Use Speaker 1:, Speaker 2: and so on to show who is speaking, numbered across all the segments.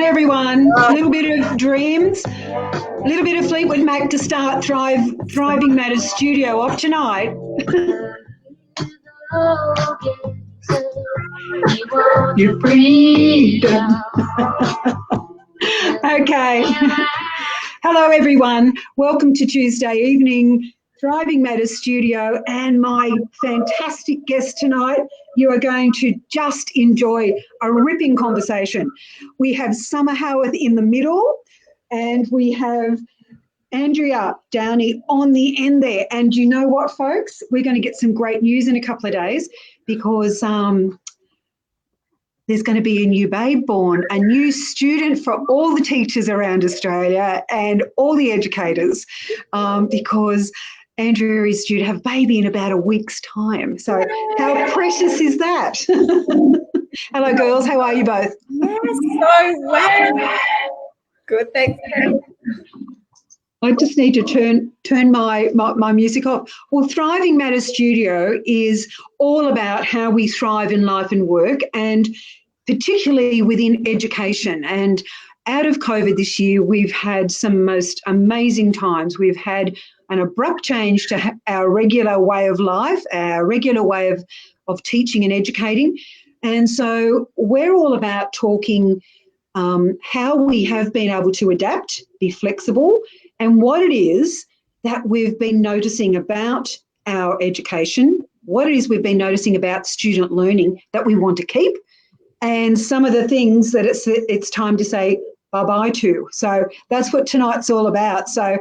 Speaker 1: everyone. A little bit of dreams, a little bit of Fleetwood Mac to start Thriving Matters studio off tonight. Your freedom. Okay. Hello, everyone. Welcome to Tuesday evening Thriving Matters studio, and my fantastic guest tonight. You are going to just enjoy a ripping conversation. We have Summer Howarth in the middle, and we have Andrea Downey on the end there. And you know what, folks? We're going to get some great news in a couple of days because there's going to be a new babe born, a new student for all the teachers around Australia and all the educators, because Andrea is due to have a baby in about a week's time. So how precious is that? Hello, girls. How are you both?
Speaker 2: Yes, so well. Good, thanks.
Speaker 1: I just need to turn my music off. Well, Thriving Matters Studio is all about how we thrive in life and work, and particularly within education. And out of COVID this year, we've had some most amazing times. We've had an abrupt change to our regular way of life, our regular way of teaching and educating. And so we're all about talking how we have been able to adapt, be flexible, and what it is that we've been noticing about our education, what it is we've been noticing about student learning that we want to keep, and some of the things that it's time to say bye-bye to. So that's what tonight's all about. So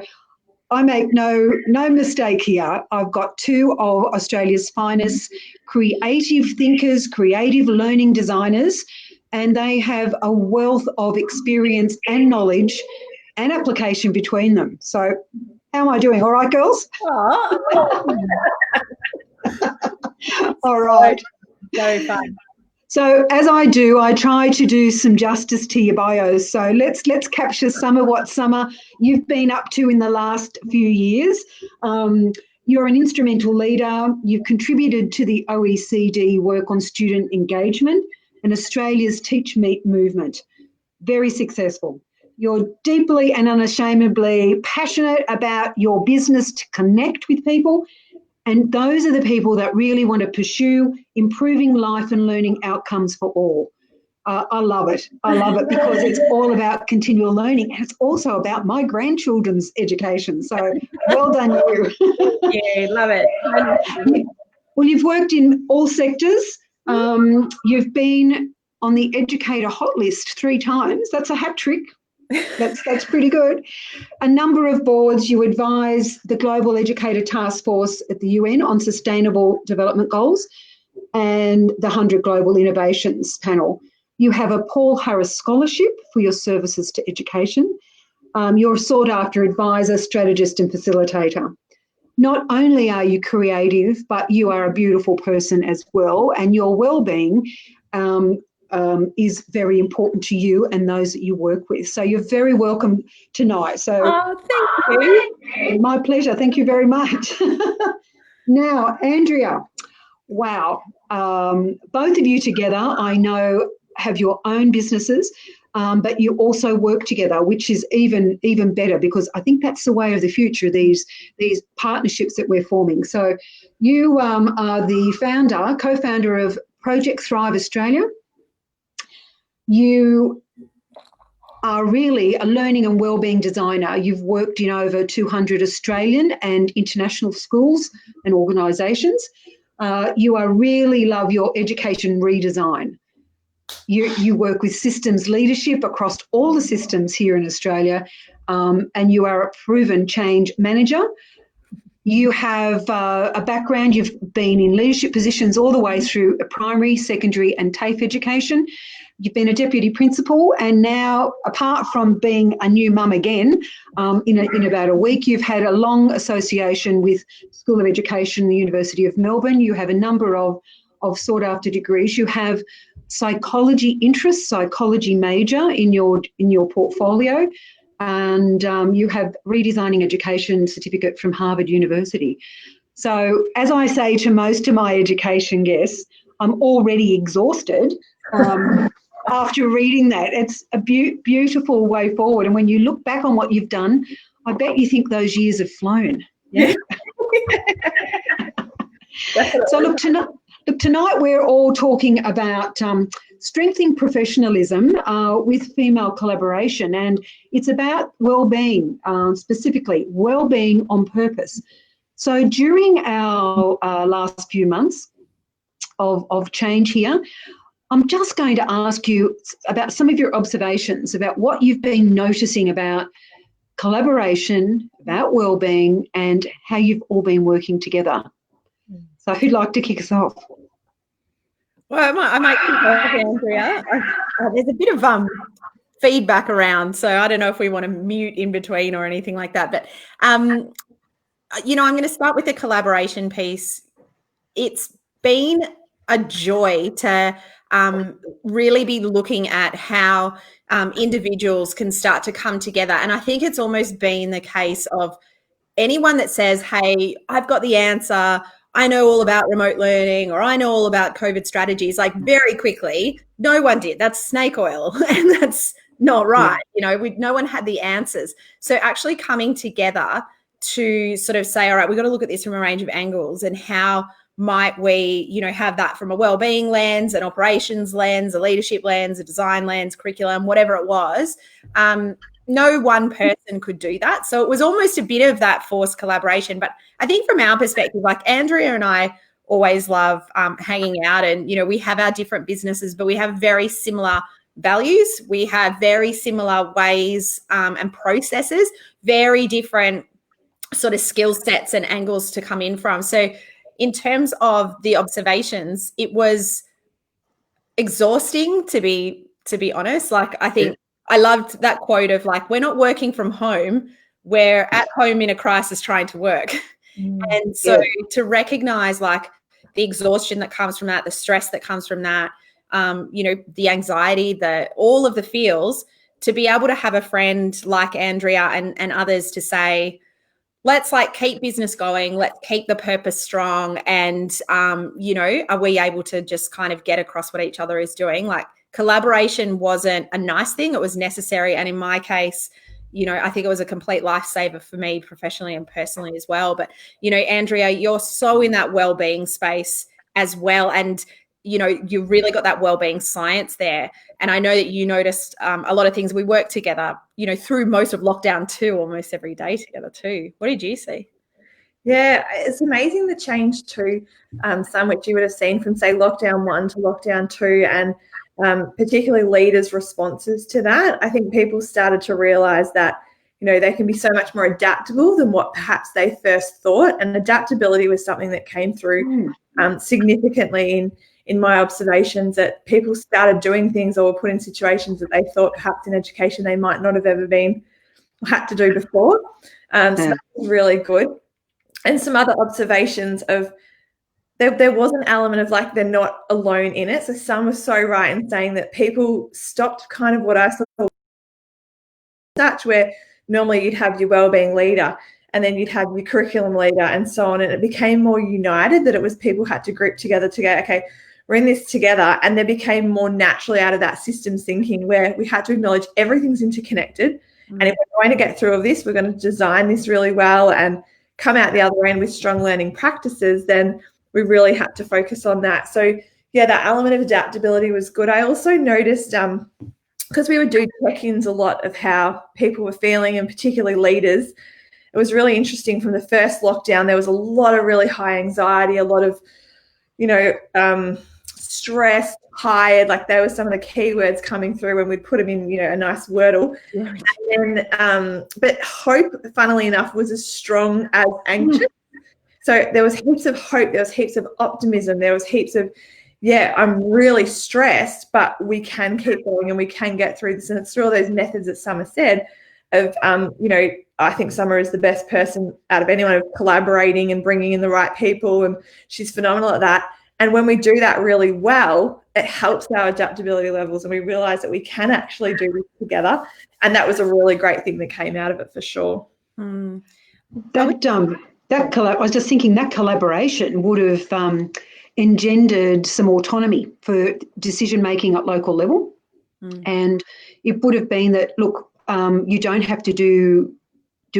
Speaker 1: I make no mistake here. I've got two of Australia's finest creative thinkers, creative learning designers, and they have a wealth of experience and knowledge and application between them. So how am I doing? All right, girls? All right.
Speaker 2: Very fun.
Speaker 1: So as I do, I try to do some justice to your bios. So let's capture some of what, Summer, you've been up to in the last few years. You're an instrumental leader. You've contributed to the OECD work on student engagement and Australia's Teach Meet movement. Very successful. You're deeply and unashamedly passionate about your business to connect with people. And those are the people that really want to pursue improving life and learning outcomes for all. I love it. I love it because it's all about continual learning. And it's also about my grandchildren's education. So well done you.
Speaker 2: Yeah, love it.
Speaker 1: Well, you've worked in all sectors. You've been on the educator hot list 3 times. That's a hat trick. That's pretty good. A number of boards. You advise the Global Educator Task Force at the UN on Sustainable Development Goals and the 100 Global Innovations panel. You have a Paul Harris Scholarship for your services to education. You're a sought-after advisor, strategist and facilitator. Not only are you creative, but you are a beautiful person as well, and your well-being is very important to you and those that you work with. So you're very welcome tonight. So
Speaker 2: thank you.
Speaker 1: My pleasure. Thank you very much. Now, Andrea, wow. Both of you together, I know, have your own businesses, but you also work together, which is even better because I think that's the way of the future, these partnerships that we're forming. So you are the co-founder of Project Thrive Australia. You are really a learning and wellbeing designer. You've worked in over 200 Australian and international schools and organisations. You really love your education redesign. You work with systems leadership across all the systems here in Australia, and you are a proven change manager. You have a background, you've been in leadership positions all the way through primary, secondary and TAFE education. You've been a deputy principal, and now, apart from being a new mum again, in about a week, you've had a long association with School of Education, the University of Melbourne. You have a number of sought-after degrees. You have psychology interests, psychology major in your portfolio, and you have redesigning education certificate from Harvard University. So, as I say to most of my education guests, I'm already exhausted. after reading that. It's a beautiful way forward. And when you look back on what you've done, I bet you think those years have flown. Yeah. So look, tonight we're all talking about strengthening professionalism with female collaboration, and it's about well-being, specifically well-being on purpose. So during our last few months of change here, I'm just going to ask you about some of your observations about what you've been noticing about collaboration, about well-being, and how you've all been working together. So who'd like to kick us off?
Speaker 2: Well, I might kick off, Andrea. There's a bit of feedback around, so I don't know if we want to mute in between or anything like that. But, I'm going to start with the collaboration piece. It's been a joy to really be looking at how individuals can start to come together. And I think it's almost been the case of anyone that says, hey, I've got the answer, I know all about remote learning, or I know all about COVID strategies, like very quickly, no one did. That's snake oil, and that's not right. No one had the answers. So actually coming together to sort of say, all right, we've got to look at this from a range of angles, and how might we, have that from a well-being lens, an operations lens, a leadership lens, a design lens, curriculum, whatever it was. No one person could do that. So it was almost a bit of that forced collaboration. But I think from our perspective, like Andrea and I always love hanging out, and, we have our different businesses, but we have very similar values. We have very similar ways and processes, very different sort of skill sets and angles to come in from. So in terms of the observations, it was exhausting, to be honest. Like, I think I loved that quote of like, we're not working from home, we're at home in a crisis trying to work. And so to recognize like the exhaustion that comes from that, the stress that comes from that, the anxiety, all of the feels, to be able to have a friend like Andrea and others to say, let's like keep business going, let's keep the purpose strong. And, are we able to just kind of get across what each other is doing? Like, collaboration wasn't a nice thing, it was necessary. And in my case, I think it was a complete lifesaver for me professionally and personally as well. But, Andrea, you're so in that well-being space as well. And, you really got that well-being science there. And I know that you noticed a lot of things. We worked together, through most of lockdown too, almost every day together too. What did you see?
Speaker 3: Yeah, it's amazing the change too, some which you would have seen from, say, lockdown 1 to lockdown 2, and particularly leaders' responses to that. I think people started to realise that, they can be so much more adaptable than what perhaps they first thought. And adaptability was something that came through significantly in my observations, that people started doing things or were put in situations that they thought perhaps in education they might not have ever been or had to do before. So that was really good. And some other observations of there was an element of like they're not alone in it. So some were so right in saying that people stopped kind of what I saw such where normally you'd have your wellbeing leader and then you'd have your curriculum leader and so on. And it became more united, that it was people had to group together to go, okay, we're in this together. And there became more naturally out of that systems thinking where we had to acknowledge everything's interconnected. And if we're going to get through all this, we're going to design this really well and come out the other end with strong learning practices, then we really had to focus on that. So yeah, that element of adaptability was good. I also noticed, because we would do check-ins a lot of how people were feeling, and particularly leaders, it was really interesting. From the first lockdown, there was a lot of really high anxiety, a lot of, stressed, tired, like there were some of the keywords coming through when we'd put them in, a nice wordle. Yeah. And then, but hope, funnily enough, was as strong as anxious. So there was heaps of hope, there was heaps of optimism, there was heaps of, I'm really stressed, but we can keep going and we can get through this. And it's through all those methods that Summer said of, I think Summer is the best person out of anyone of collaborating and bringing in the right people, and she's phenomenal at that. And when we do that really well, it helps our adaptability levels, and we realize that we can actually do this together. And that was a really great thing that came out of it for sure.
Speaker 1: I was just thinking that collaboration would have engendered some autonomy for decision making at local level. And it would have been that, look, you don't have to do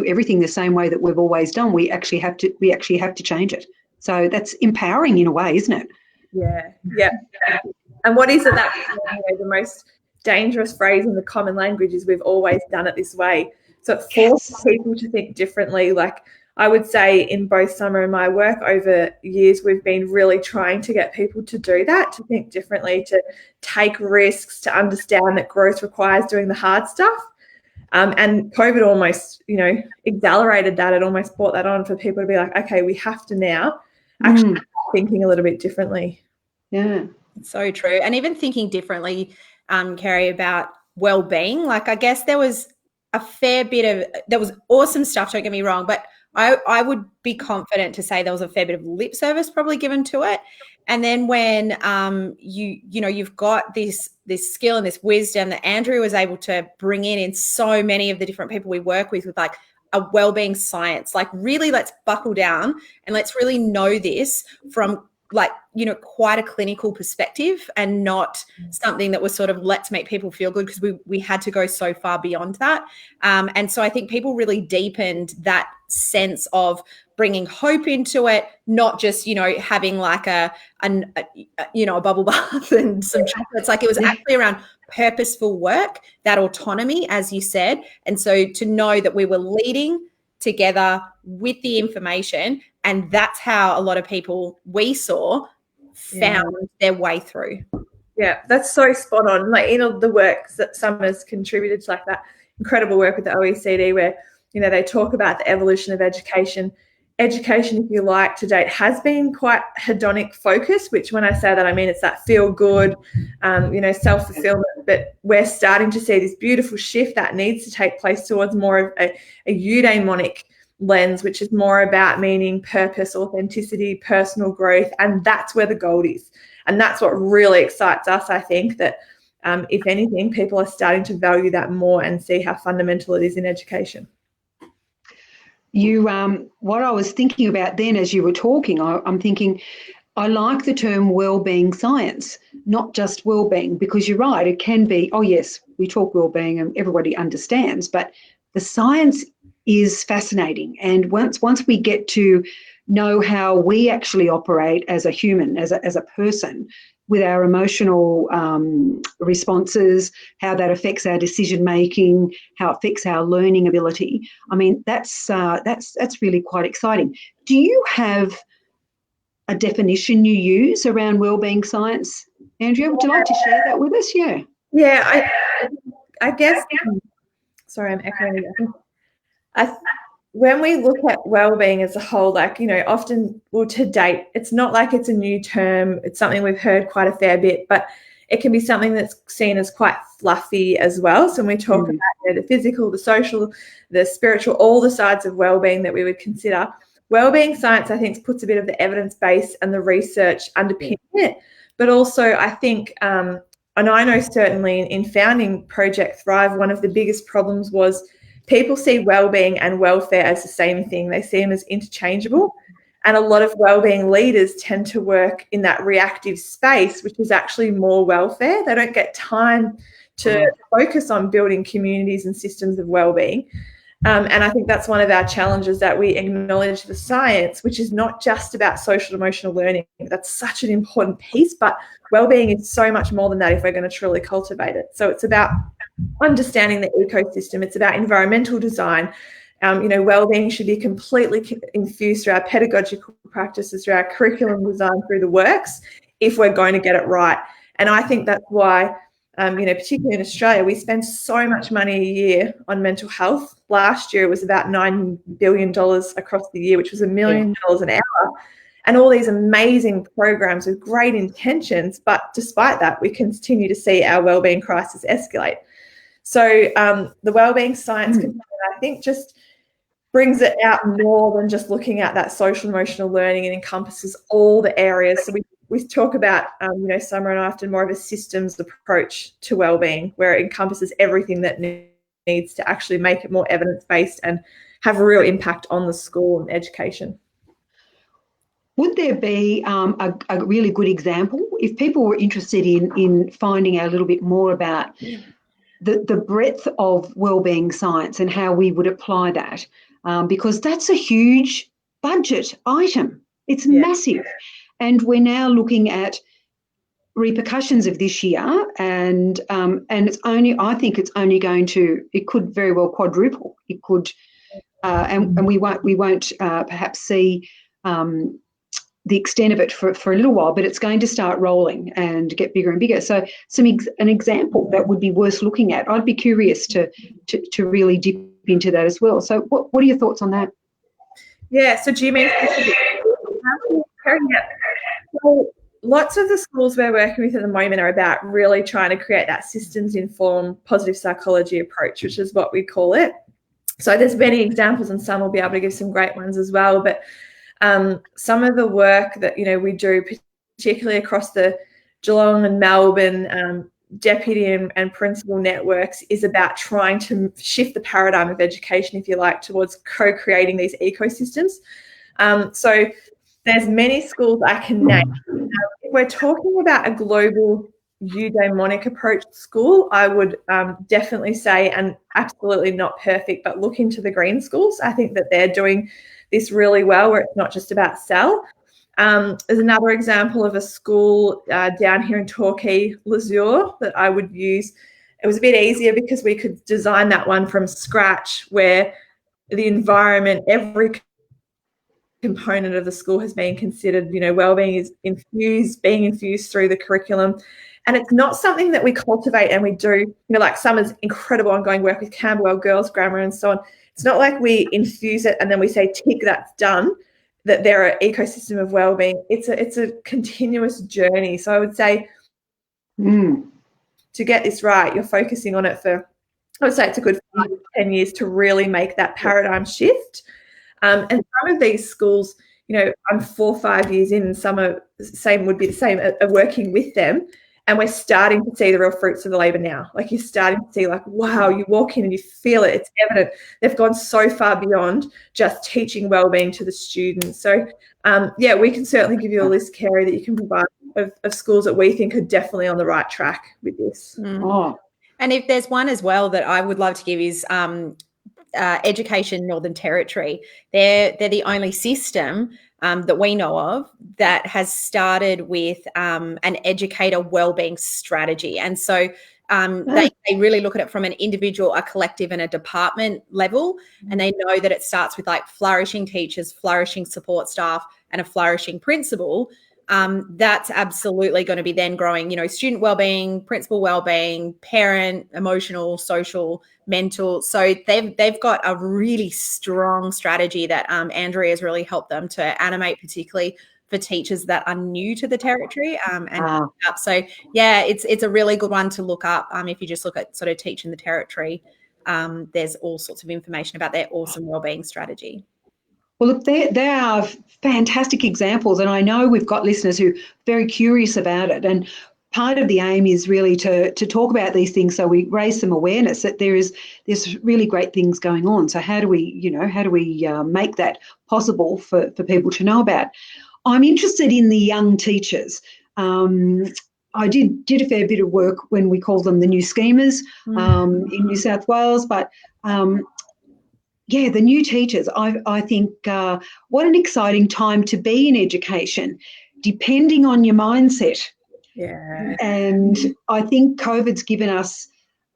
Speaker 1: everything the same way that we've always done. We actually have to change it. So that's empowering in a way, isn't it?
Speaker 3: Yeah. And what is it that the most dangerous phrase in the common language is we've always done it this way. So it forces people to think differently. Like I would say in both Summer and my work over years, we've been really trying to get people to do that, to think differently, to take risks, to understand that growth requires doing the hard stuff. And COVID almost, accelerated that. It almost brought that on for people to be like, okay, we have to now actually start thinking a little bit differently.
Speaker 1: Yeah.
Speaker 2: So true. And even thinking differently, Kerry, about well-being. Like I guess there was a fair bit of, there was awesome stuff, don't get me wrong, but I would be confident to say there was a fair bit of lip service probably given to it. And then when you've got this skill and this wisdom that Andrea was able to bring in so many of the different people we work with like a well-being science, like really let's buckle down and let's really know this from like, quite a clinical perspective and not something that was sort of let's make people feel good, because we had to go so far beyond that. And so I think people really deepened that sense of bringing hope into it, not just, having like a bubble bath and some chocolates. Like it was actually around purposeful work, that autonomy, as you said. And so to know that we were leading together with the information, and that's how a lot of people we saw found their way through.
Speaker 3: Yeah, that's so spot on. Like the works that Summer's contributed to, like that incredible work with the OECD, where they talk about the evolution of education. Education, if you like, to date has been quite hedonic focused, which when I say that, I mean it's that feel good, self-fulfillment. But we're starting to see this beautiful shift that needs to take place towards more of a eudaimonic lens, which is more about meaning, purpose, authenticity, personal growth. And that's where the gold is. And that's what really excites us, I think, that if anything, people are starting to value that more and see how fundamental it is in education.
Speaker 1: What I was thinking about then as you were talking, I'm thinking I like the term wellbeing science, not just wellbeing, because you're right, it can be, oh yes, we talk wellbeing and everybody understands, but the science is fascinating. And once we get to know how we actually operate as a human, as a person, with our emotional responses, how that affects our decision making, how it affects our learning ability. I mean, that's really quite exciting. Do you have a definition you use around wellbeing science, Andrea? Would you like to share that with us? Yeah.
Speaker 3: Yeah, I guess. Sorry, I'm echoing. When we look at wellbeing as a whole, like, often, to date, it's not like it's a new term. It's something we've heard quite a fair bit, but it can be something that's seen as quite fluffy as well. So when we talk about the physical, the social, the spiritual, all the sides of wellbeing that we would consider, wellbeing science, I think, puts a bit of the evidence base and the research underpinning it. But also, I think, and I know certainly in founding Project Thrive, one of the biggest problems was people see wellbeing and welfare as the same thing. They see them as interchangeable. And a lot of wellbeing leaders tend to work in that reactive space, which is actually more welfare. They don't get time to focus on building communities and systems of wellbeing. And I think that's one of our challenges, that we acknowledge the science, which is not just about social emotional learning. That's such an important piece, but wellbeing is so much more than that if we're going to truly cultivate it. So it's about understanding the ecosystem. It's about environmental design. Wellbeing should be completely infused through our pedagogical practices, through our curriculum design, through the works, if we're going to get it right. And I think that's why, particularly in Australia, we spend so much money a year on mental health. Last year, it was about $9 billion across the year, which was $1 million an hour. And all these amazing programs with great intentions. But despite that, we continue to see our wellbeing crisis escalate. So the wellbeing science component, I think, just brings it out more than just looking at that social emotional learning, and encompasses all the areas. So we talk about, Summer and I often more of a systems approach to wellbeing, where it encompasses everything that needs to actually make it more evidence-based and have a real impact on the school and education.
Speaker 1: Would there be a really good example if people were interested in finding out a little bit more about the breadth of wellbeing science and how we would apply that? Because that's a huge budget item. It's massive. And we're now looking at repercussions of this year, and it's only, I think it's only going to, it could very well quadruple. It could, and we won't perhaps see the extent of it for a little while, but it's going to start rolling and get bigger and bigger. So an example that would be worth looking at. I'd be curious to really dip into that as well. So what are your thoughts on that?
Speaker 3: Yeah, so do you mean so lots of the schools we're working with at the moment are about really trying to create that systems-informed positive psychology approach, which is what we call it. So there's many examples, and some will be able to give some great ones as well. But some of the work that we do, particularly across the Geelong and Melbourne deputy and principal networks, is about trying to shift the paradigm of education, if you like, towards co-creating these ecosystems. So there's many schools I can name. If we're talking about a global eudaimonic approach to school, I would definitely say, and absolutely not perfect, but look into the green schools. I think that they're doing this really well, where it's not just about sell. There's another example of a school down here in Torquay, Lazure, that I would use. It was a bit easier because we could design that one from scratch, where the environment, every component of the school has been considered. Wellbeing is being infused through the curriculum. And it's not something that we cultivate and we do, like Summer's incredible ongoing work with Camberwell Girls Grammar and so on. It's not like we infuse it and then we say, tick, that's done, that they're an ecosystem of wellbeing. It's a continuous journey. So I would say to get this right, you're focusing on it for, I would say it's a good 5 to 10 years to really make that paradigm shift. And some of these schools, I'm 4 or 5 years in, and some are would be the same, are working with them. And we're starting to see the real fruits of the labour now. Like, you're starting to see, like, wow, you walk in and you feel it. It's evident. They've gone so far beyond just teaching wellbeing to the students. So, we can certainly give you a list, Kerry, that you can provide of schools that we think are definitely on the right track with this.
Speaker 1: Oh.
Speaker 2: And if there's one as well that I would love to give is Education Northern Territory. They're the only system that we know of that has started with an educator wellbeing strategy. And so they really look at it from an individual, a collective and a department level. And they know that it starts with like flourishing teachers, flourishing support staff and a flourishing principal. That's absolutely going to be then growing, student wellbeing, principal wellbeing, parent, emotional, social, mental. So they've got a really strong strategy that Andrea has really helped them to animate, particularly for teachers that are new to the territory. So yeah, it's a really good one to look up. If you just look at sort of Teaching the Territory, there's all sorts of information about their awesome wellbeing strategy.
Speaker 1: Well, look, there are fantastic examples, and I know we've got listeners who are very curious about it. And part of the aim is really to talk about these things, so we raise some awareness that there's really great things going on. So how do we make that possible for people to know about? I'm interested in the young teachers. I did a fair bit of work when we called them the new schemers in New South Wales, but the new teachers, I think what an exciting time to be in education, depending on your mindset.
Speaker 3: Yeah.
Speaker 1: And I think COVID's given us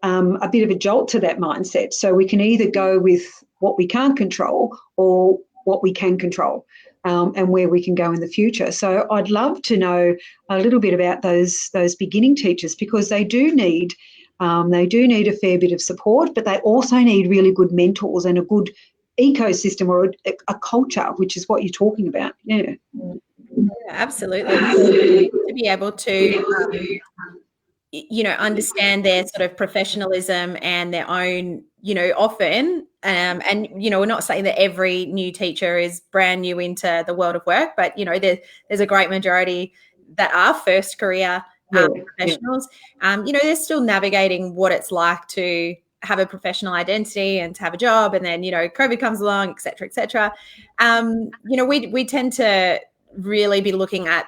Speaker 1: a bit of a jolt to that mindset. So we can either go with what we can't control or what we can control, and where we can go in the future. So I'd love to know a little bit about those beginning teachers, because they do need a fair bit of support, but they also need really good mentors and a good ecosystem or a culture, which is what you're talking about. Yeah,
Speaker 2: absolutely. To be able to, understand their sort of professionalism and their own, often, and, we're not saying that every new teacher is brand new into the world of work, but, there's a great majority that are first career professionals. They're still navigating what it's like to have a professional identity and to have a job, and then COVID comes along, et cetera, et cetera. We tend to really be looking at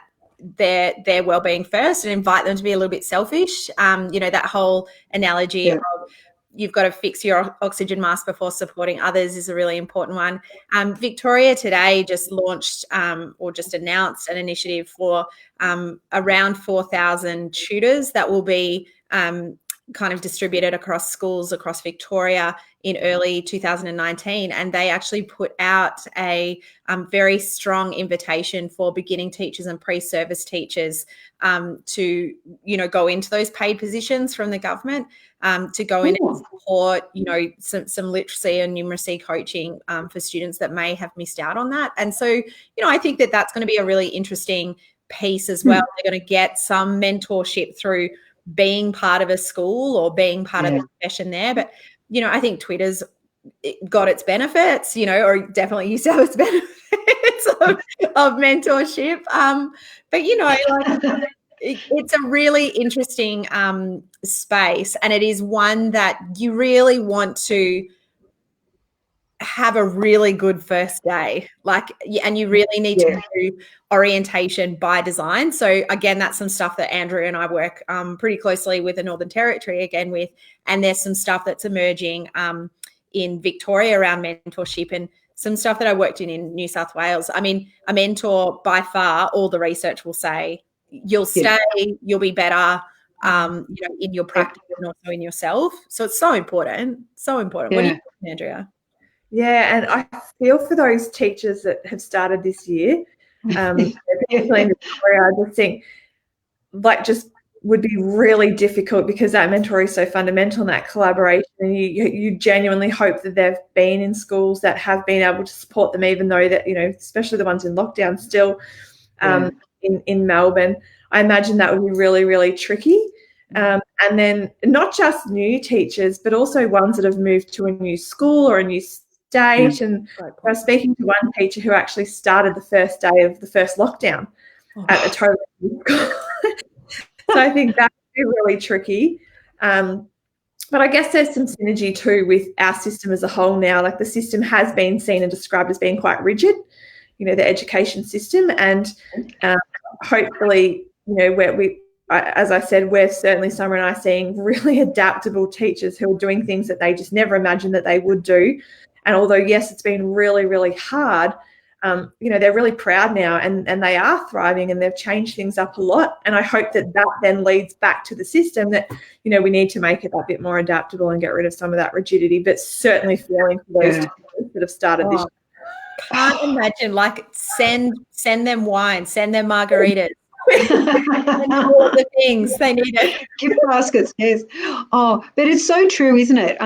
Speaker 2: their well-being first and invite them to be a little bit selfish. That whole analogy of you've got to fix your oxygen mask before supporting others is a really important one. Victoria today just launched or just announced an initiative for around 4,000 tutors that will be kind of distributed across schools across Victoria in early 2019, and they actually put out a very strong invitation for beginning teachers and pre-service teachers to go into those paid positions from the government, to go in and support some literacy and numeracy coaching for students that may have missed out on that. And so I think that that's going to be a really interesting piece as well. They're going to get some mentorship through being part of a school or being part of the profession there. But, I think Twitter's got its benefits, or definitely used to have its benefits of mentorship. But, it's a really interesting space, and it is one that you really want to have a really good first day, and you really need to do orientation by design. So again, that's some stuff that Andrea and I work pretty closely with the Northern Territory and there's some stuff that's emerging in Victoria around mentorship, and some stuff that I worked in New South Wales. I mean, a mentor, by far, all the research will say you'll stay, you'll be better, in your practice and also in yourself. So it's so important. What do you think, Andrea?
Speaker 3: Yeah, and I feel for those teachers that have started this year, particularly in Victoria. I just think just would be really difficult because that mentoring is so fundamental in that collaboration, and you genuinely hope that they've been in schools that have been able to support them, even though that, especially the ones in lockdown still in Melbourne. I imagine that would be really, really tricky. And then not just new teachers, but also ones that have moved to a new school or a new state. And I was speaking to one teacher who actually started the first day of the first lockdown at a totally new school. So I think that would be really tricky. But I guess there's some synergy too with our system as a whole now. Like, the system has been seen and described as being quite rigid, the education system. And hopefully, as I said, we're certainly, Summer and I, seeing really adaptable teachers who are doing things that they just never imagined that they would do. And although, yes, it's been really, really hard, they're really proud now, and they are thriving, and they've changed things up a lot. And I hope that then leads back to the system that, we need to make it that bit more adaptable and get rid of some of that rigidity, but certainly feeling for those teachers that have started this.
Speaker 2: Can't imagine, send them wine, send them margaritas. And all the things they need.
Speaker 1: Gift baskets, yes. Oh, but it's so true, isn't it?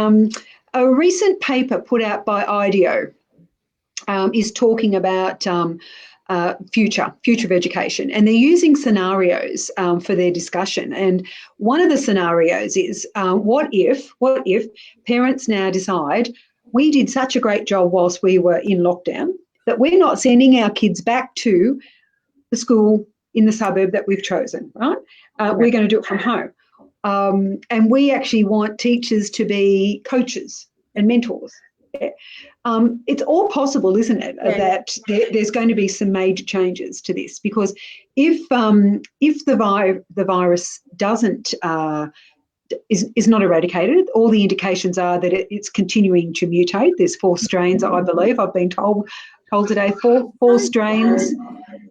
Speaker 1: A recent paper put out by IDEO is talking about future of education, and they're using scenarios for their discussion. And one of the scenarios is, what if parents now decide, we did such a great job whilst we were in lockdown that we're not sending our kids back to the school in the suburb that we've chosen, right? We're going to do it from home. And we actually want teachers to be coaches and mentors. It's all possible, isn't it, that there's going to be some major changes to this, because if the virus doesn't is not eradicated, all the indications are that it's continuing to mutate. There's 4 strains, I believe. I've been told today, four strains.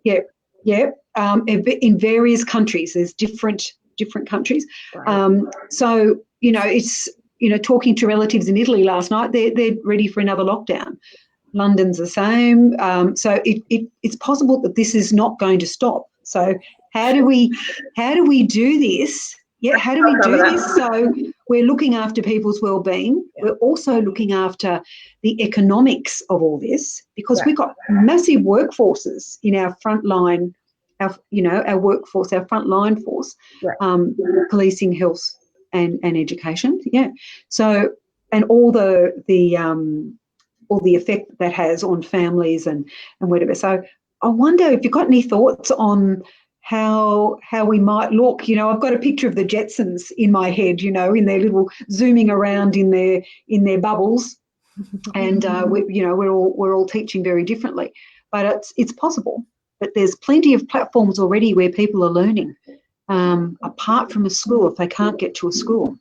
Speaker 1: In various countries. There's different countries. Right. So it's talking to relatives in Italy last night. They're ready for another lockdown. London's the same. So it's possible that this is not going to stop. So how do we do this? Yeah, how do we do this? So we're looking after people's well-being. We're also looking after the economics of all this, because we've got massive workforces in our frontline, our workforce, our frontline force, policing, health, and education. Yeah. So, and all the effect that has on families and whatever. So I wonder if you've got any thoughts on how we might look. I've got a picture of the Jetsons in my head, in their little zooming around in their bubbles, and we're all teaching very differently, but it's possible. but there's plenty of platforms already where people are learning apart from a school if they can't get to a school.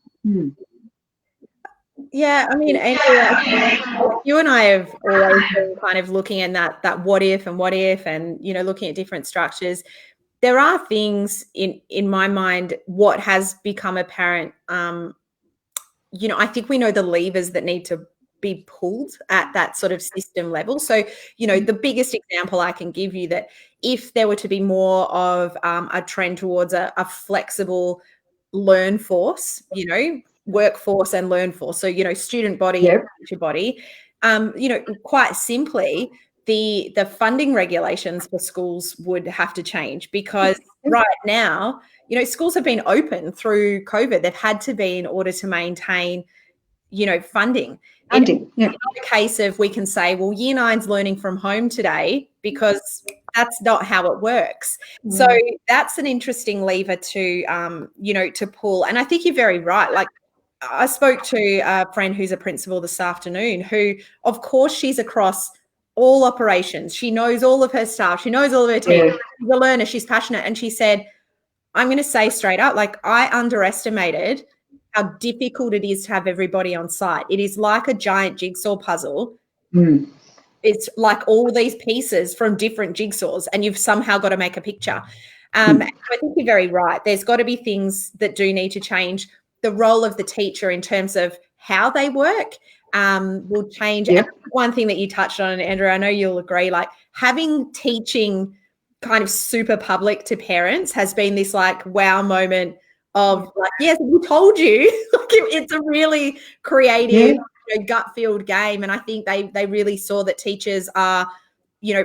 Speaker 2: Yeah, I mean, Andrea, you and I have always been kind of looking at that what if and looking at different structures. There are things in my mind, what has become apparent, I think we know the levers that need to be pulled at that sort of system level. So, the biggest example I can give you, that if there were to be more of a trend towards a flexible learn force, workforce and learn force. So, student body, and teacher body, quite simply, the funding regulations for schools would have to change, because right now, schools have been open through COVID. They've had to be in order to maintain, funding. It's not a case of we can say, well, year 9's learning from home today, because that's not how it works. So that's an interesting lever to, to pull. And I think you're very right. Like, I spoke to a friend who's a principal this afternoon, who, of course, she's across all operations. She knows all of her staff. She knows all of her team. She's a learner. She's passionate. And she said, I'm going to say straight up, like, I underestimated how difficult it is to have everybody on site. It is like a giant jigsaw puzzle. It's like all these pieces from different jigsaws, and you've somehow got to make a picture. I think you're very right. There's got to be things that do need to change. The role of the teacher in terms of how they work will change. And one thing that you touched on, Andrea, I know you'll agree, like, having teaching kind of super public to parents has been this like wow moment of like, yes, we told you. Like, it's a really creative, gut filled game. And I think they really saw that teachers are,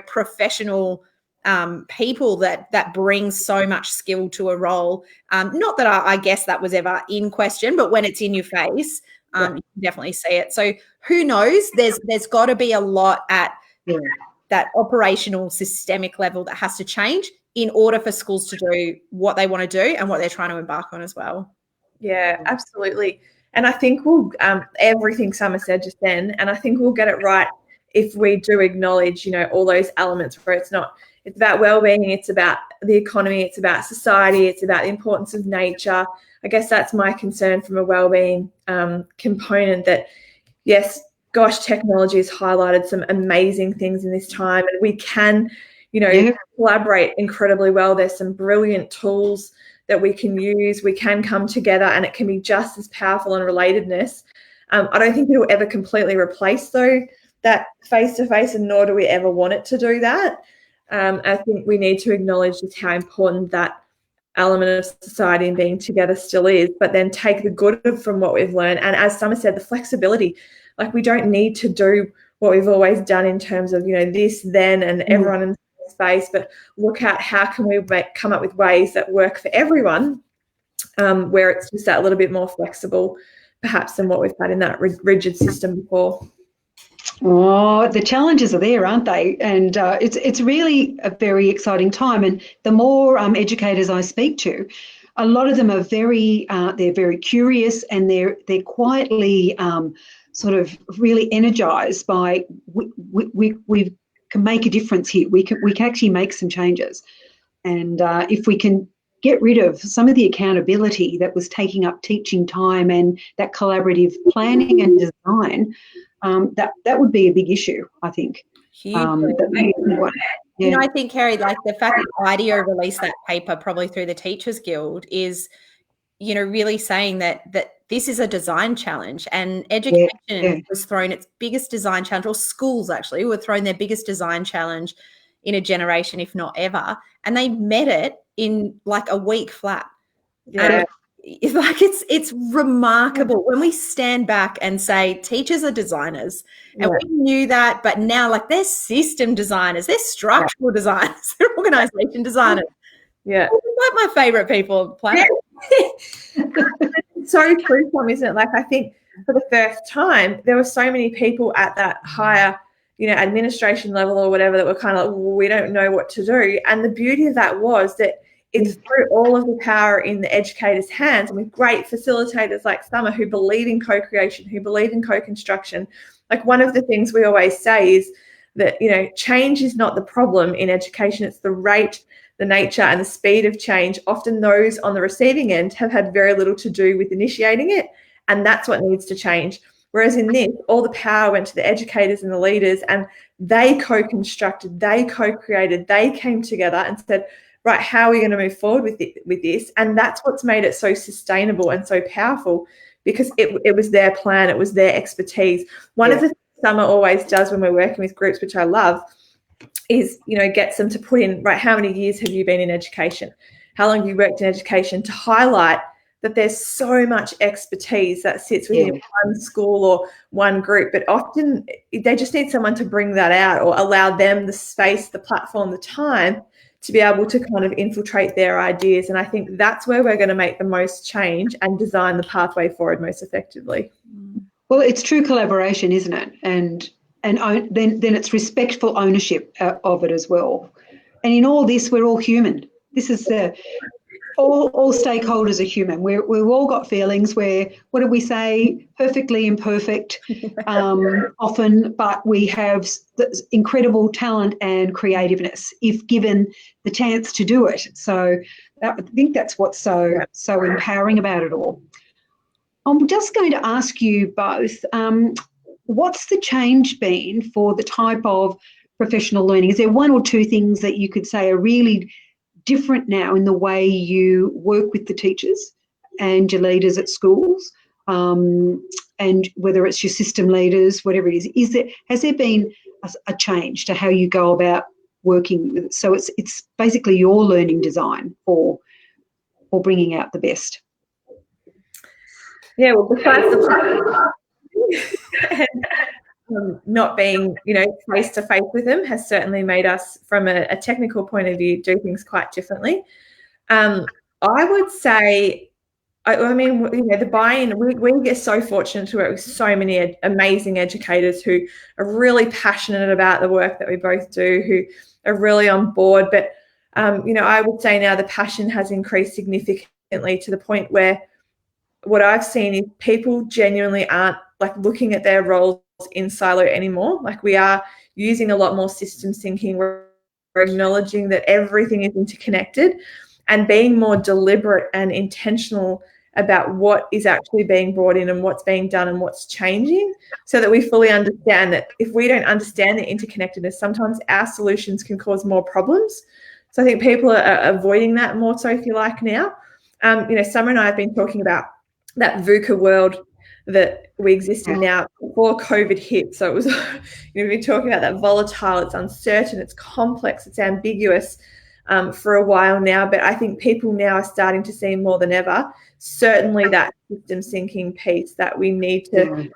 Speaker 2: professional people that bring so much skill to a role. Not that I guess that was ever in question, but when it's in your face, you can definitely see it. So who knows? There's got to be a lot at that operational systemic level that has to change in order for schools to do what they want to do and what they're trying to embark on as well.
Speaker 3: Yeah, absolutely. And I think we'll everything Summer said just then, and I think we'll get it right if we do acknowledge, all those elements where it's about well-being, it's about the economy, it's about society, it's about the importance of nature. I guess that's my concern from a well-being component, that yes, gosh, technology has highlighted some amazing things in this time, and we can, collaborate incredibly well. There's some brilliant tools that we can use. We can come together, and it can be just as powerful in relatedness. I don't think it'll ever completely replace, though, that face-to-face, and nor do we ever want it to do that. I think we need to acknowledge just how important that element of society and being together still is, but then take the good from what we've learned. And as Summer said, the flexibility, like, we don't need to do what we've always done in terms of, this, then, and everyone in space, but look at how can we come up with ways that work for everyone, where it's just that little bit more flexible, perhaps, than what we've had in that rigid system before.
Speaker 1: Oh, the challenges are there, aren't they? And it's really a very exciting time. And the more educators I speak to, a lot of them are they're very curious, and they're quietly sort of really energized by we can make a difference here. We can actually make some changes. And if we can get rid of some of the accountability that was taking up teaching time and that collaborative planning and design, that would be a big issue, I think.
Speaker 2: I think, Kerry, like the fact that IDEO released that paper probably through the Teachers Guild is, really saying that this is a design challenge, and education was thrown its biggest design challenge, or schools actually were thrown their biggest design challenge in a generation, if not ever, and they met it in like a week flat.
Speaker 3: Yeah.
Speaker 2: It's remarkable when we stand back and say teachers are designers, and we knew that, but now, like, they're system designers, they're structural designers, they're organization designers.
Speaker 3: Yeah,
Speaker 2: like my favorite people on the planet.
Speaker 3: It's so true, Tom, isn't it? Like, I think for the first time there were so many people at that higher, administration level or whatever, that were kind of like, well, we don't know what to do. And the beauty of that was that it's through all of the power in the educators' hands, and with great facilitators like Summer who believe in co-creation, who believe in co-construction. Like, one of the things we always say is that, change is not the problem in education. It's the rate, the nature, and the speed of change. Often those on the receiving end have had very little to do with initiating it, and that's what needs to change. Whereas in this, all the power went to the educators and the leaders, and they co-constructed, they co-created, they came together and said, right, how are we going to move forward with this? And that's what's made it so sustainable and so powerful, because it was their plan, it was their expertise. One of the things Summer always does when we're working with groups, which I love, is, gets them to put in, right, how many years have you been in education? How long have you worked in education? To highlight that there's so much expertise that sits within one school or one group, but often they just need someone to bring that out or allow them the space, the platform, the time to be able to kind of infiltrate their ideas. And I think that's where we're going to make the most change and design the pathway forward most effectively.
Speaker 1: Well, it's true collaboration, isn't it? And then it's respectful ownership of it as well. And in all this, we're all human. This is all stakeholders are human. We've all got feelings. What do we say? Perfectly imperfect often, but we have incredible talent and creativeness if given the chance to do it. So I think that's what's so empowering about it all. I'm just going to ask you both, what's the change been for the type of professional learning? Is there one or two things that you could say are really different now in the way you work with the teachers and your leaders at schools, and whether it's your system leaders, whatever it is has there been a change to how you go about working with it? So it's basically your learning design for bringing out the best.
Speaker 3: Yeah, well, besides not being, face to face with them has certainly made us, from a technical point of view, do things quite differently. I would say, the buy-in, we get so fortunate to work with so many amazing educators who are really passionate about the work that we both do, who are really on board. But, I would say now the passion has increased significantly to the point where what I've seen is people genuinely aren't looking at their roles in silo anymore. We are using a lot more systems thinking. We're acknowledging that everything is interconnected and being more deliberate and intentional about what is actually being brought in and what's being done and what's changing, so that we fully understand that if we don't understand the interconnectedness, sometimes our solutions can cause more problems. So I think people are avoiding that more so, if you like, now. Summer and I have been talking about that VUCA world that we exist in now before COVID hit. So it was, we've been talking about that volatile, it's uncertain, it's complex, it's ambiguous for a while now. But I think people now are starting to see more than ever, certainly that system thinking piece, that we need to,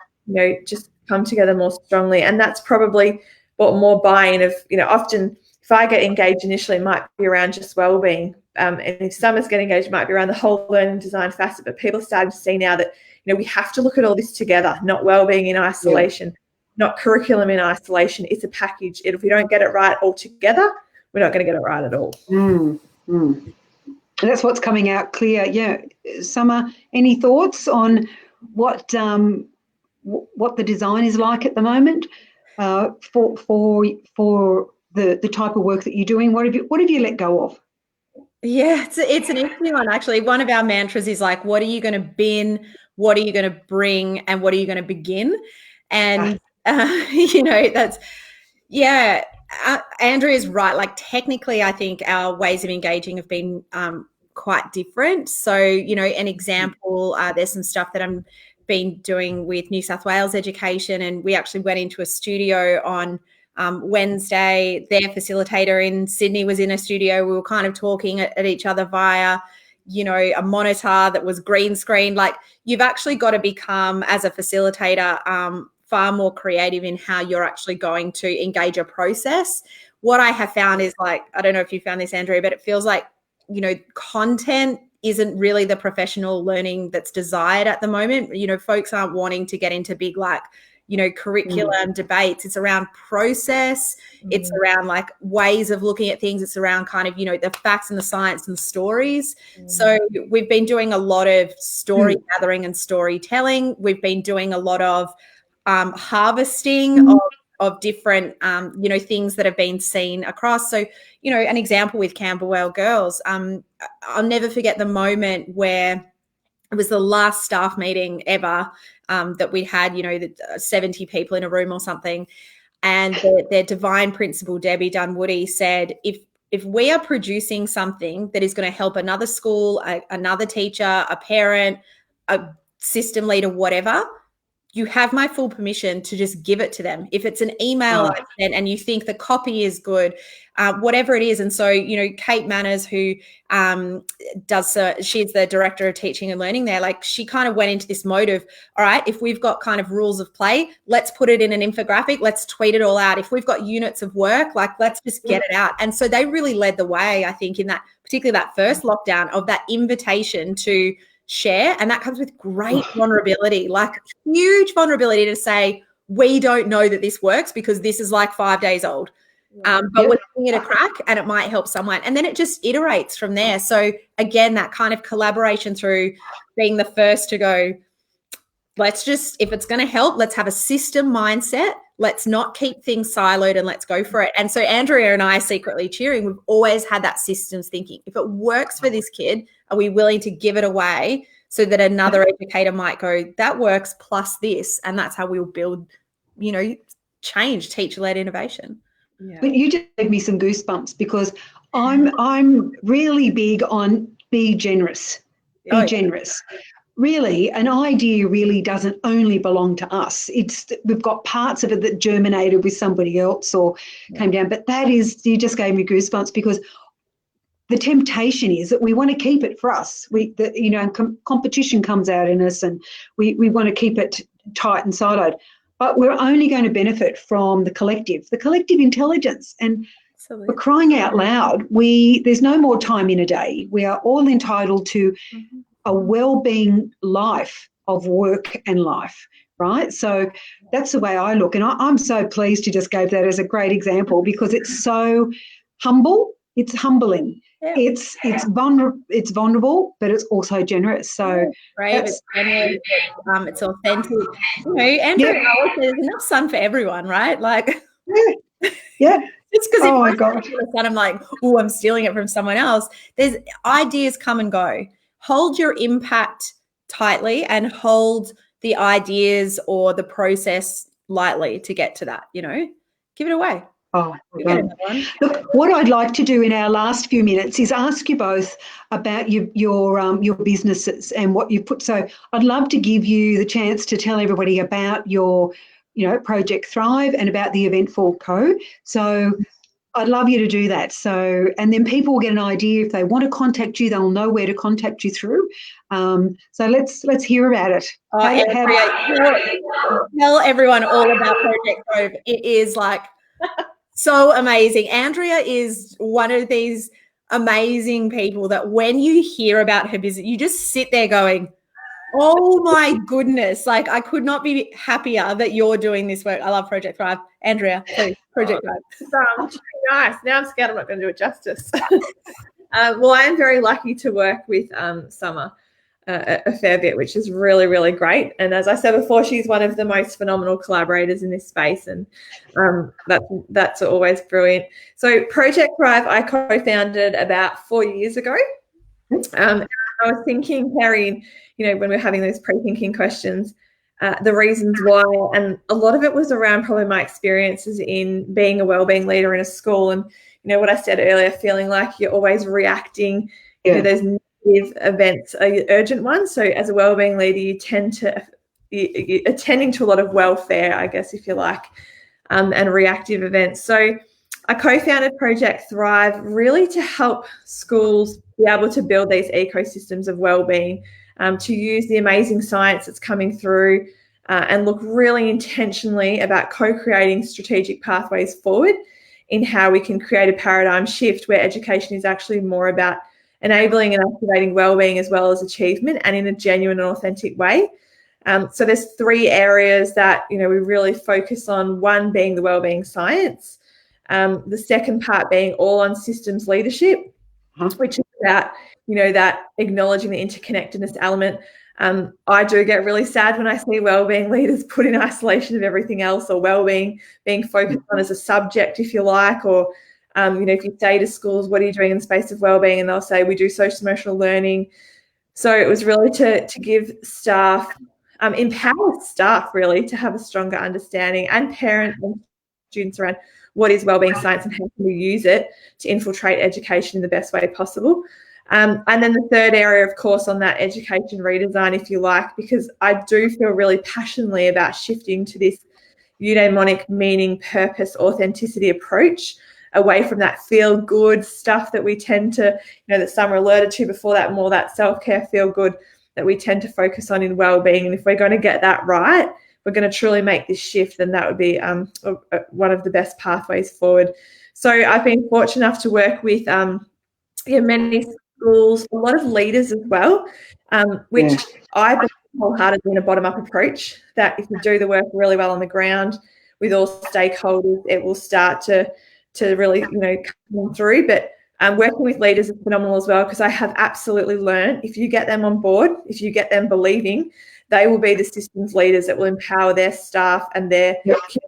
Speaker 3: just come together more strongly. And that's probably what more buy-in of, often if I get engaged initially, it might be around just wellbeing. And if Summer's getting engaged, it might be around the whole learning design facet. But people are starting to see now that, we have to look at all this together, not wellbeing in isolation, not curriculum in isolation. It's a package. If we don't get it right all together, we're not going to get it right at all.
Speaker 1: And that's what's coming out clear. Yeah. Summer, any thoughts on what the design is like at the moment for the type of work that you're doing? What have you let go of?
Speaker 2: Yeah, it's an interesting one, actually. One of our mantras is what are you going to bin, what are you going to bring, and what are you going to begin? And, that's, Andrea's right. Technically, I think our ways of engaging have been quite different. So, an example, there's some stuff that I'm been doing with New South Wales Education, and we actually went into a studio on Wednesday. Their facilitator in Sydney was in a studio. We were kind of talking at each other via, a monitor that was green screen. You've actually got to become, as a facilitator, far more creative in how you're actually going to engage a process. What I have found is I don't know if you found this, Andrea, but it feels like, content isn't really the professional learning that's desired at the moment. Folks aren't wanting to get into big curriculum debates. It's around process. It's around ways of looking at things. It's around kind of, the facts and the science and the stories. So we've been doing a lot of story gathering and storytelling. We've been doing a lot of harvesting of of different, things that have been seen across. So, an example with Camberwell Girls, I'll never forget the moment where it was the last staff meeting ever that we had, the 70 people in a room or something. And their divine principal, Debbie Dunwoody, said, if we are producing something that is going to help another school, another teacher, a parent, a system leader, whatever, you have my full permission to just give it to them. If it's an email I sent and you think the copy is good, whatever it is. And so, Kate Manners, who she's the director of teaching and learning there, like she kind of went into this mode of, all right, if we've got kind of rules of play, let's put it in an infographic, let's tweet it all out. If we've got units of work, like let's just get it out. And so they really led the way, I think, in that, particularly that first lockdown, of that invitation to share. And that comes with great vulnerability, like huge vulnerability to say, we don't know that this works because this is like 5 days old. But we're giving it a crack and it might help someone. And then it just iterates from there. So again, that kind of collaboration through being the first to go, let's just, if it's going to help, let's have a system mindset. Let's not keep things siloed and let's go for it. And so Andrea and I, secretly cheering, we've always had that systems thinking. If it works for this kid, are we willing to give it away so that another educator might go, that works plus this? And that's how we'll build, change, teacher-led innovation.
Speaker 1: Yeah. But you just gave me some goosebumps because I'm really big on be generous. Be generous. Really, an idea really doesn't only belong to us. We've got parts of it that germinated with somebody else or came down. But you just gave me goosebumps because the temptation is that we want to keep it for us. Competition comes out in us and we want to keep it tight and siloed. But we're only going to benefit from the collective intelligence. And
Speaker 2: Absolutely.
Speaker 1: We're crying out loud. There's no more time in a day. We are all entitled to a well-being life of work and life, right? So that's the way I look. And I'm so pleased you just gave that as a great example because it's so humble. It's humbling. Yeah. It's vulnerable, but it's also generous. So
Speaker 2: brave, it's generous, it's authentic. Andrea always says there's enough sun for everyone, right? Like,
Speaker 1: yeah.
Speaker 2: Just because I'm like, oh, I'm stealing it from someone else. There's ideas come and go. Hold your impact tightly and hold the ideas or the process lightly to get to that. Give it away.
Speaker 1: Oh, look, what I'd like to do in our last few minutes is ask you both about your businesses and what you've put. So I'd love to give you the chance to tell everybody about your, Project Thrive and about the Eventful Co. So I'd love you to do that. So, and then people will get an idea if they want to contact you, they'll know where to contact you through. So let's hear about it.
Speaker 2: Tell everyone all about Project Thrive. It is like so amazing. Andrea is one of these amazing people that when you hear about her business, you just sit there going, oh my goodness, like I could not be happier that you're doing this work. I love Project Thrive. Andrea, please, Project Thrive.
Speaker 3: Nice. Now I'm scared I'm not going to do it justice. Well, I am very lucky to work with Summer a fair bit, which is really, really great. And as I said before, she's one of the most phenomenal collaborators in this space, and that's always brilliant. So Project Thrive, I co-founded about 4 years ago. I was thinking, Perry, when we were having those pre-thinking questions, the reasons why, and a lot of it was around probably my experiences in being a wellbeing leader in a school, and what I said earlier, feeling like you're always reacting. There's negative events are urgent ones. So as a wellbeing leader, you tend to you're attending to a lot of welfare, I guess, if you like, and reactive events. So I co-founded Project Thrive really to help schools be able to build these ecosystems of wellbeing, to use the amazing science that's coming through and look really intentionally about co-creating strategic pathways forward in how we can create a paradigm shift where education is actually more about enabling and activating wellbeing as well as achievement, and in a genuine and authentic way. So there's 3 areas that we really focus on, one being the wellbeing science, the second part being all on systems leadership, which is about that acknowledging the interconnectedness element, I do get really sad when I see wellbeing leaders put in isolation of everything else, or wellbeing being focused on as a subject, if you like, or if you say to schools, what are you doing in the space of wellbeing? And they'll say, we do social emotional learning. So it was really to give staff, empower staff really to have a stronger understanding, and parents and students around what is wellbeing science and how can we use it to infiltrate education in the best way possible. And then the third area, of course, on that education redesign, if you like, because I do feel really passionately about shifting to this eudaimonic meaning, purpose, authenticity approach, away from that feel good stuff that we tend to, that Summer alerted to before, that more that self-care feel good that we tend to focus on in wellbeing. And if we're going to get that right, we're going to truly make this shift, then that would be one of the best pathways forward. So I've been fortunate enough to work with many schools, a lot of leaders as well, which I believe wholeheartedly in a bottom-up approach, that if we do the work really well on the ground with all stakeholders, it will start to really, come through. But working with leaders is phenomenal as well, because I have absolutely learned, if you get them on board, if you get them believing, they will be the systems leaders that will empower their staff and their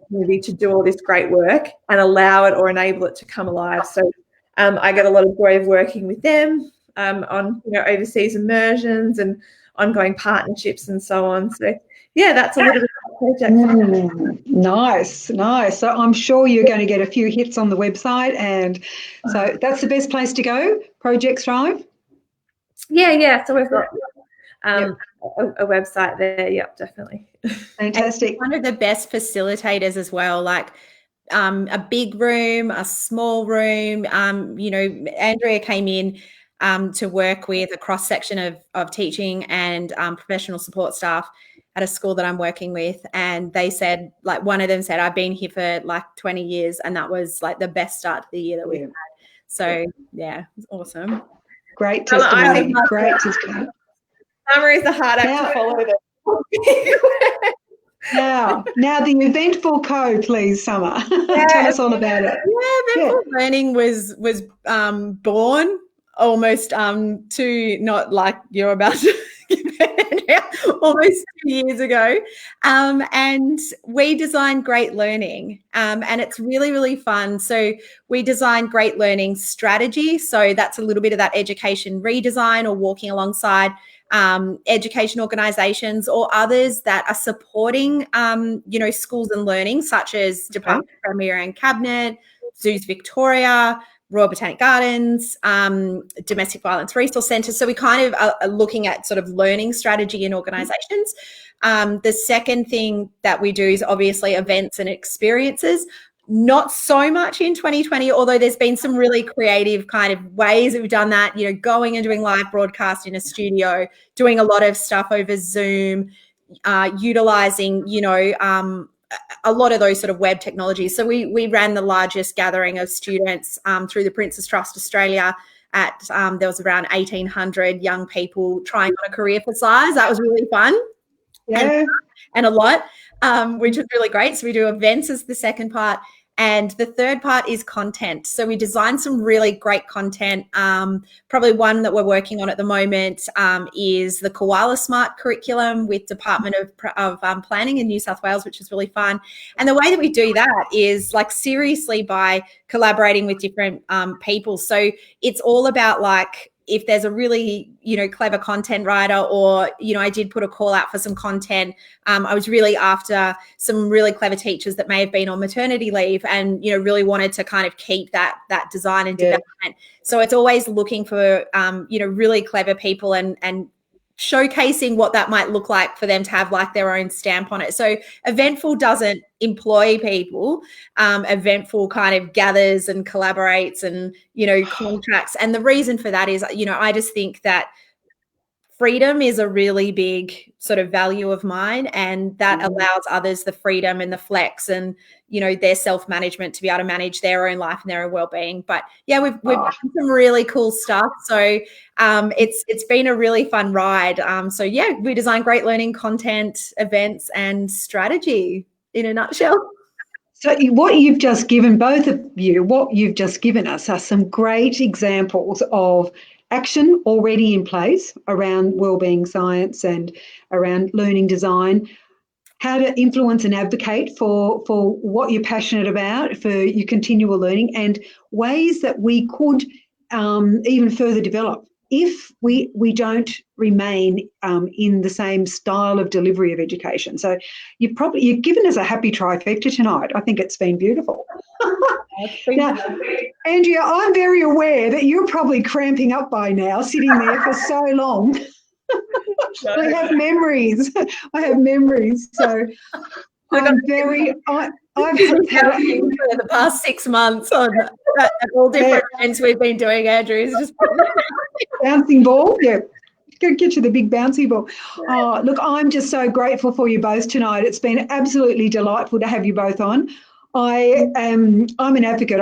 Speaker 3: community to do all this great work and allow it or enable it to come alive. So I get a lot of joy of working with them on overseas immersions and ongoing partnerships and so on. So yeah, that's a little bit of a project.
Speaker 1: Nice. So I'm sure you're going to get a few hits on the website, and so that's the best place to go, Project Thrive?
Speaker 3: Yeah. So we've got a website there. Yep, definitely.
Speaker 1: Fantastic.
Speaker 2: And one of the best facilitators as well, like a big room, a small room. Andrea came in to work with a cross section of teaching and professional support staff at a school that I'm working with, and they said, like, one of them said, I've been here for like 20 years, and that was like the best start to the year that we've had. So yeah, it's awesome.
Speaker 1: Great testimony. Great testimony.
Speaker 3: Summer is a hard act to follow.
Speaker 1: Now the Eventful Co, please, Summer. Tell us all about it.
Speaker 2: Yeah, Eventful Learning was born almost to, not like you're about to almost 2 years ago, and we designed great learning, and it's really, really fun. So we designed great learning strategy, so that's a little bit of that education redesign, or walking alongside education organisations or others that are supporting schools and learning, such as Department of Premier and Cabinet, Zoos Victoria, Royal Botanic Gardens, domestic violence resource centres. So we kind of are looking at sort of learning strategy in organisations. The second thing that we do is obviously events and experiences. Not so much in 2020, although there's been some really creative kind of ways that we've done that, going and doing live broadcast in a studio, doing a lot of stuff over Zoom, utilising, a lot of those sort of web technologies. So we ran the largest gathering of students through the Prince's Trust Australia at, there was around 1,800 young people trying on a career for size. That was really fun.
Speaker 1: Yeah.
Speaker 2: And a lot, which was really great. So we do events as the second part. And the third part is content. So we designed some really great content. Probably one that we're working on at the moment is the Koala Smart curriculum with Department of Planning in New South Wales, which is really fun. And the way that we do that is like seriously by collaborating with different people. So it's all about like, if there's a really, clever content writer, or, I did put a call out for some content. I was really after some really clever teachers that may have been on maternity leave and, really wanted to kind of keep that design and development. So it's always looking for, really clever people and showcasing what that might look like for them to have like their own stamp on it. So Eventful doesn't employ people. Eventful kind of gathers and collaborates and, contracts. And the reason for that is, I just think that freedom is a really big sort of value of mine, and that allows others the freedom and the flex and, their self-management to be able to manage their own life and their own well-being. But yeah, we've done some really cool stuff. So it's been a really fun ride. So yeah, we design great learning content, events and strategy in a nutshell.
Speaker 1: So what you've just given, both of you, what you've just given us are some great examples of action already in place around wellbeing science and around learning design, how to influence and advocate for what you're passionate about, for your continual learning, and ways that we could even further develop if we don't remain in the same style of delivery of education. So you've given us a happy trifecta tonight. I think it's been beautiful. Now, Andrea, I'm very aware that you're probably cramping up by now, sitting there for so long. I have memories. So I'm very. I've had
Speaker 2: for the past 6 months on all different events we've been doing. Andrew is just
Speaker 1: bouncing ball. Yeah, go get you the big bouncy ball. Oh, look, I'm just so grateful for you both tonight. It's been absolutely delightful to have you both on. I'm an advocate.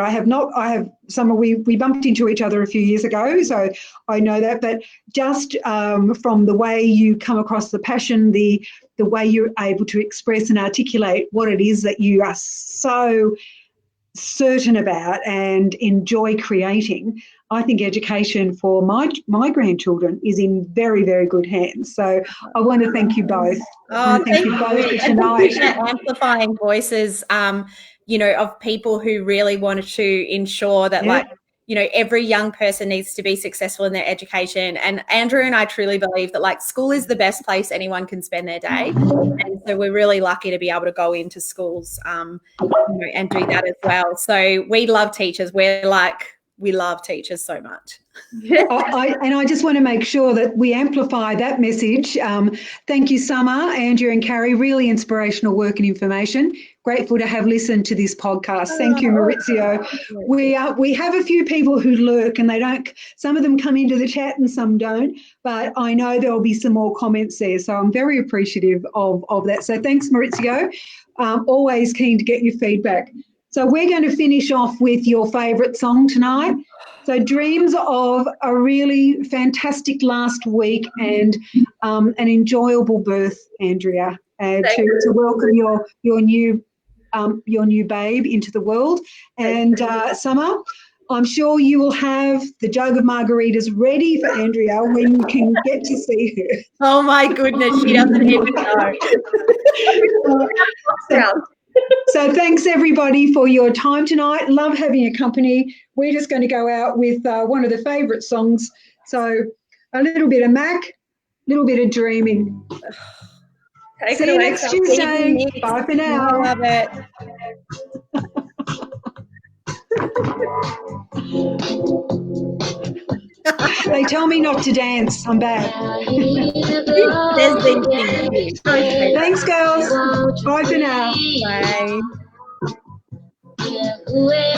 Speaker 1: We bumped into each other a few years ago, so I know that. But just from the way you come across the passion, the way you're able to express and articulate what it is that you are so certain about and enjoy creating, I think education for my grandchildren is in very, very good hands. So I want to thank you both.
Speaker 2: Thank
Speaker 1: you both for tonight.
Speaker 2: Amplifying voices, of people who really wanted to ensure that, every young person needs to be successful in their education. And Andrew and I truly believe that, school is the best place anyone can spend their day. And so we're really lucky to be able to go into schools, and do that as well. So we love teachers. We love teachers so much.
Speaker 1: I just want to make sure that we amplify that message. Thank you, Summer, Andrea and Carrie. Really inspirational work and information. Grateful to have listened to this podcast. Thank you, Maurizio. We have a few people who lurk and they don't, some of them come into the chat and some don't, but I know there'll be some more comments there. So I'm very appreciative of that. So thanks, Maurizio. Always keen to get your feedback. So we're going to finish off with your favourite song tonight. So dreams of a really fantastic last week and an enjoyable birth, Andrea, to welcome your new babe into the world. And Summer, I'm sure you will have the jug of margaritas ready for Andrea when you can get to see her.
Speaker 2: Oh my goodness, she doesn't even know.
Speaker 1: So thanks everybody for your time tonight. Love having your company. We're just going to go out with one of the favourite songs. So a little bit of Mac, a little bit of dreaming. See you next Tuesday. Bye for now.
Speaker 2: I love it.
Speaker 1: They tell me not to dance. I'm bad. Thanks, girls. Bye for now.
Speaker 2: Bye.